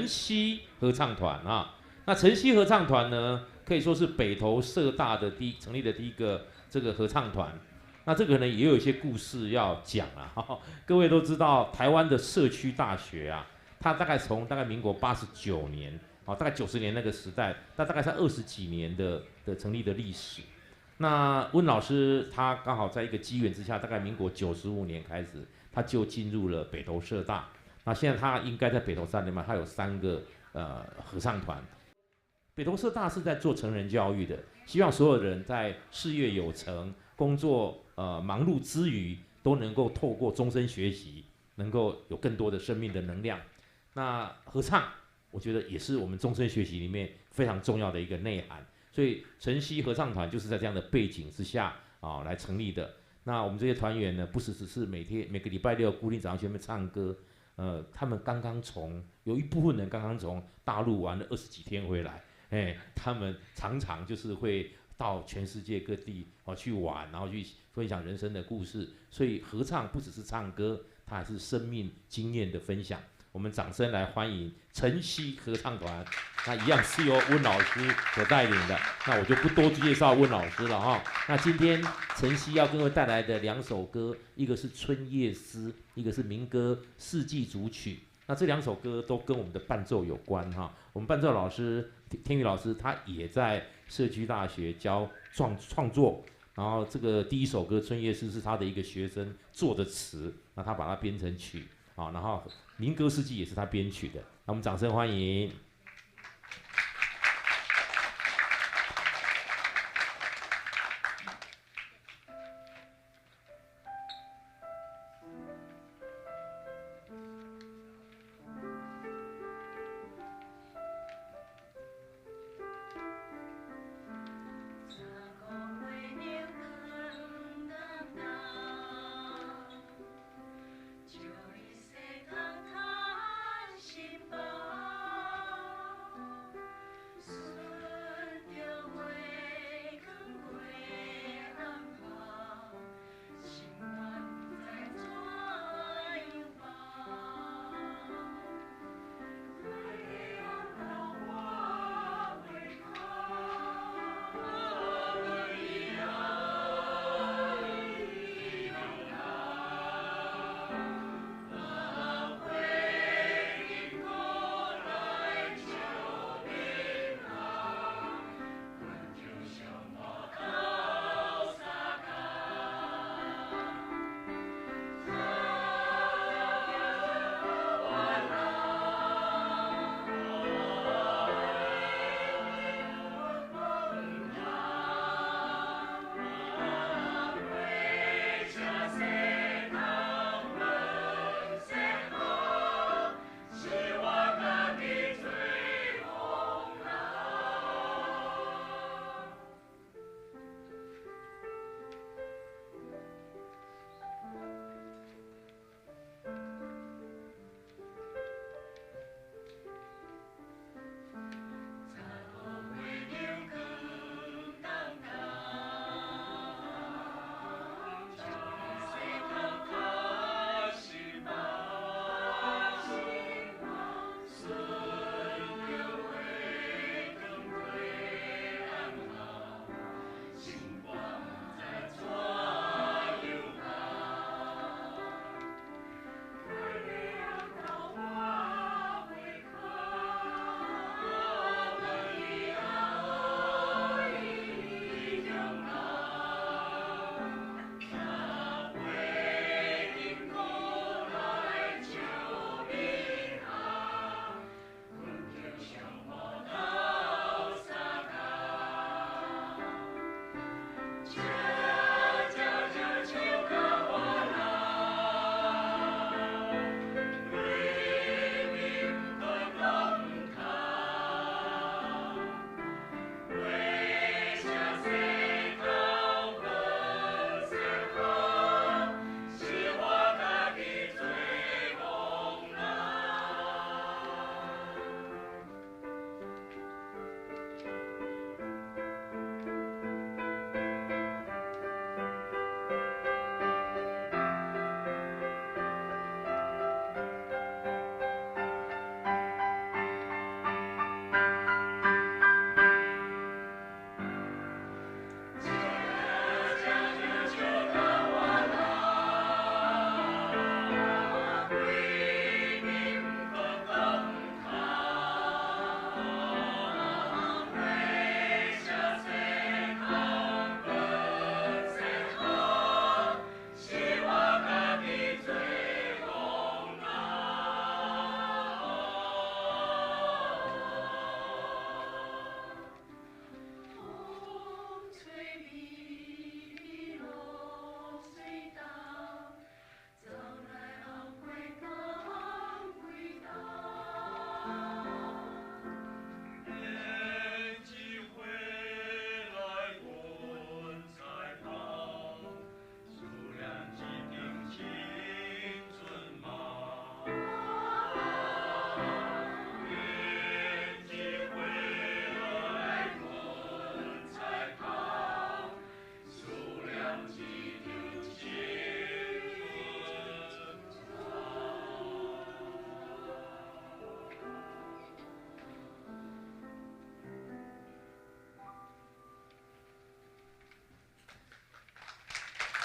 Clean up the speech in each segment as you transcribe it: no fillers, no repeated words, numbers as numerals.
晨曦合唱团啊。那晨曦合唱团呢，可以说是北投社大的成立的第一个这个合唱团。那这个呢也有一些故事要讲啊。各位都知道，台湾的社区大学啊，它从民国89年，大概90年那个时代，大概才20几年的成立的历史。那温老师他刚好在一个机缘之下，大概民国95年开始，他就进入了北投社大。那现在他应该在北投3年嘛，他有3个合唱团。北投社大是在做成人教育的，希望所有人在事业有成、工作忙碌之余，都能够透过终身学习，能够有更多的生命的能量。那合唱，我觉得也是我们终身学习里面非常重要的一个内涵。所以晨曦合唱团就是在这样的背景之下来成立的。那我们这些团员呢，不只是每个礼拜六固定早上去那边唱歌，他们有一部分人刚刚从大陆玩了20几天回来。他们常常就是会到全世界各地去玩，然后去分享人生的故事。所以合唱不只是唱歌，它还是生命经验的分享。我们掌声来欢迎晨曦合唱团，那一样是由温老师所带领的。那我就不多介绍温老师了哈。那今天晨曦要跟各位带来的2首歌，一个是《春夜思》，一个是民歌《四季组曲》。那这2首歌都跟我们的伴奏有关哈。我们伴奏老师天宇老师，他也在社区大学教创作，然后这个第1首歌《春夜思》是他的一个学生做的词，那他把它编成曲啊，然后民歌四季也是他编曲的。那我们掌声欢迎。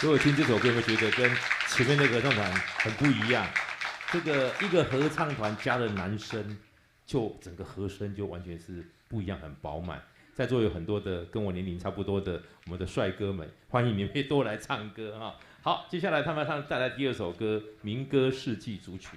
如果听这首歌，会觉得跟前面那个合唱团很不一样。这个一个合唱团加了男声，就整个和声就完全是不一样，很饱满。在座有很多的跟我年龄差不多的我们的帅哥们，欢迎你们多来唱歌哈。好，接下来他们带来第二首歌《民歌世纪组曲》。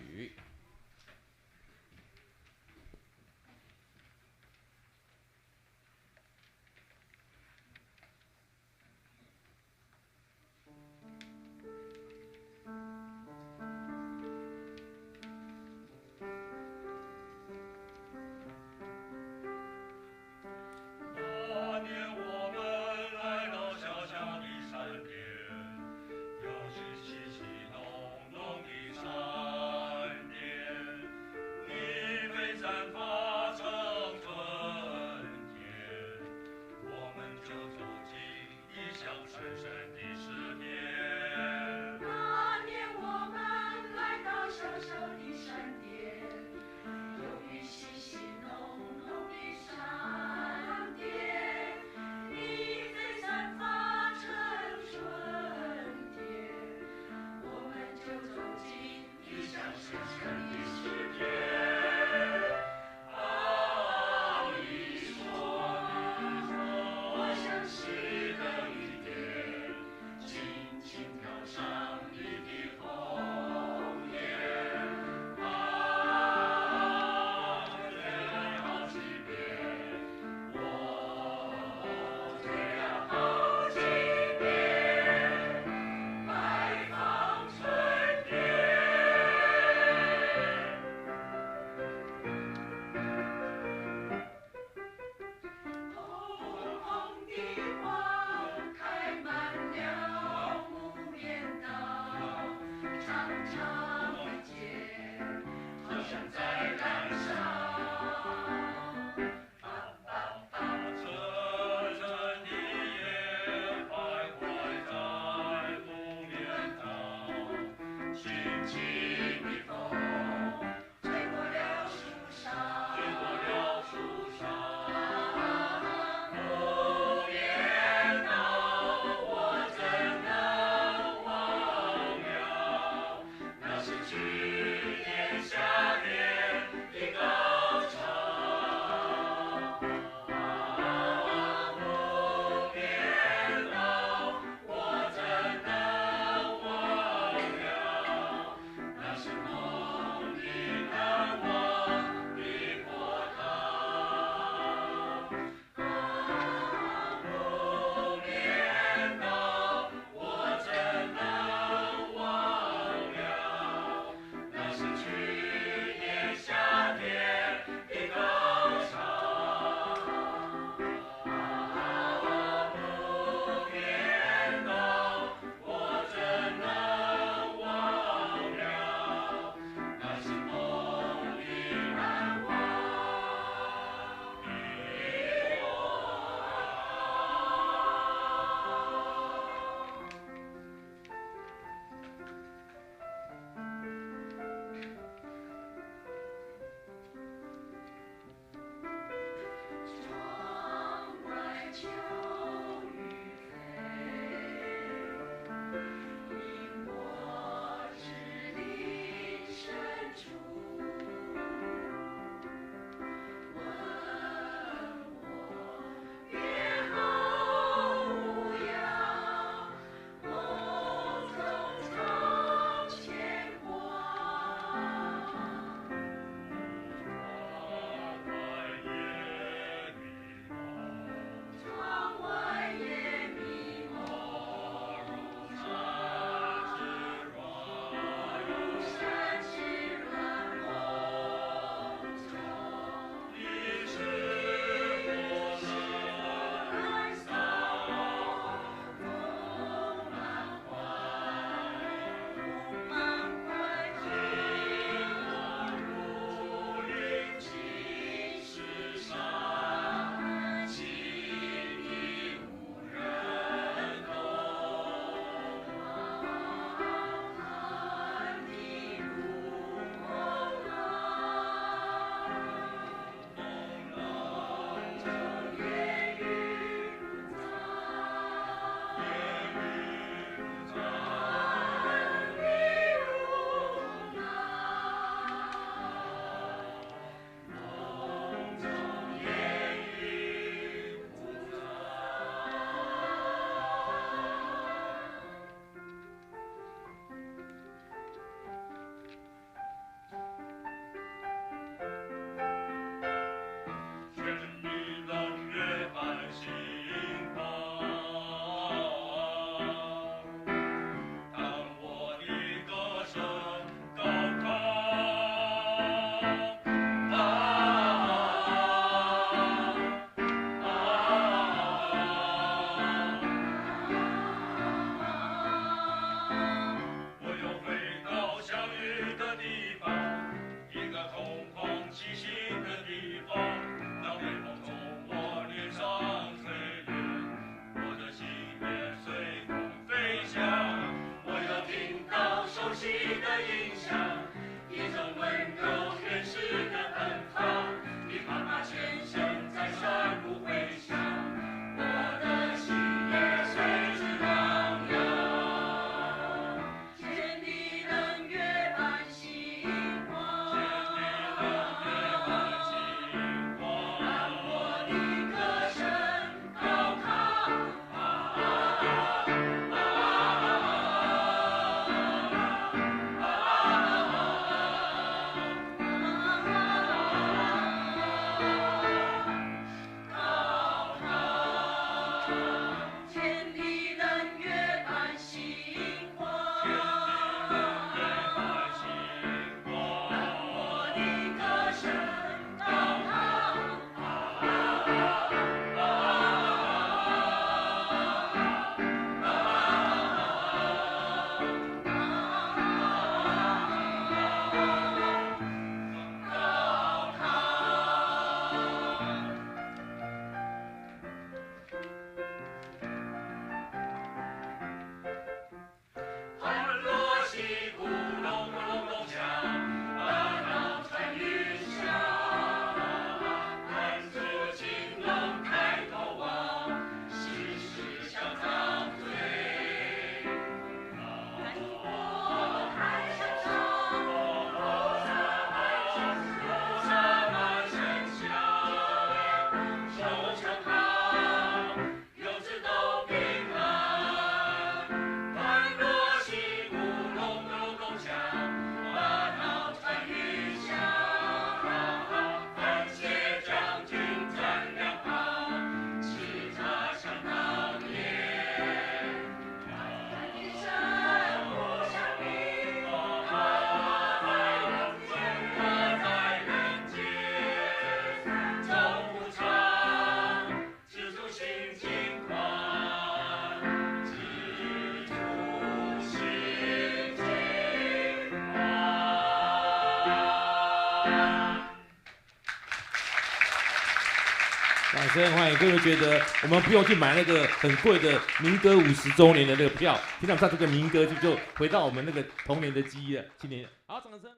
掌声欢迎！各位觉得我们不用去买那个很贵的民歌50周年的那个票，听到唱这个民歌就回到我们那个童年的记忆了。今年好，掌声。